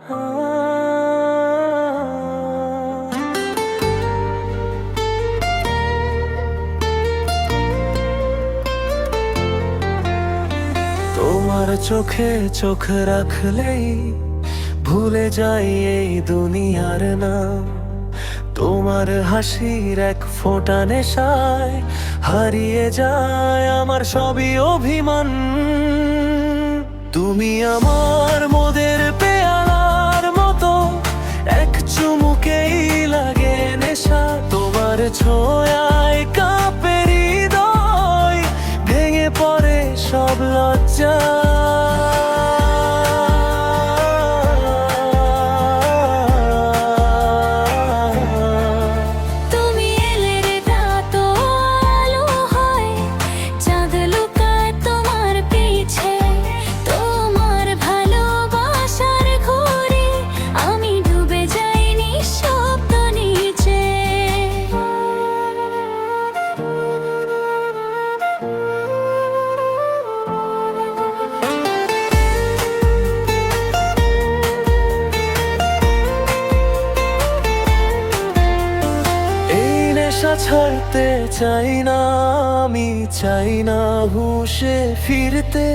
তোমার চোখে চোখ রাখলেই ভুলে যাই এই দুনিয়ার নাম। তোমার হাসির এক ফোঁটা নেশায় হারিয়ে যায় আমার সবই অভিমান। তুমি আমার মোদের পেয়ালার মতো, এক চুমুকেই লাগে নেশা। তোমার ছোঁয়ায় কাঁপে হৃদয়, ভেঙে পড়ে সব লজ্জা। ছাড়তে চাই না, আমি চাই না হুঁশে ফিরতে।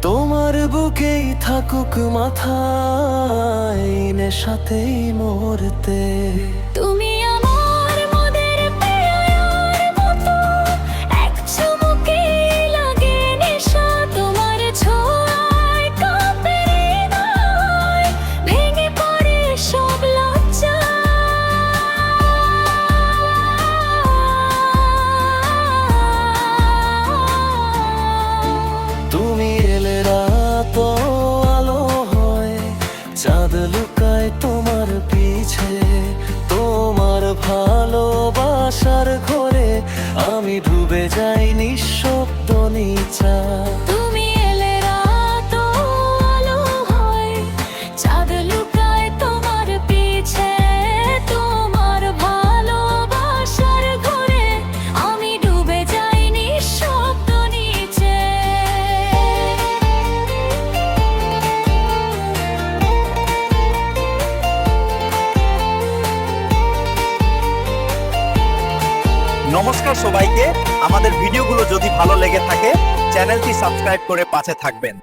তোমার বুকেই থাকুক মাথায় নেশাতেই মরতে। তুমি আমার মোদের পেয়ালার মতো, এক চুমুকেই লাগে নেশা। তোমার ছোঁয়ায় কাঁপে হৃদয়, ভেঙে পড়ে সব লজ্জা। তুমি এলে রাত আলো হয়, চাঁদ লুকায় তোমার পিছে। তোমার ভালোবাসার ঘরে আমি ডুবে যাই নিঃশব্দ নিচা। তুমি এলে রাত আলো হয়, চাঁদ লুকায় তোমার পিছে। তোমার ভালোবাসার ঘরে আমি ডুবে যাই নিঃশব্দ নিচে। নমস্কার সবাইকে। আমাদের ভিডিওগুলো যদি ভালো লেগে থাকে চ্যানেলটি সাবস্ক্রাইব করে পাশে থাকবেন।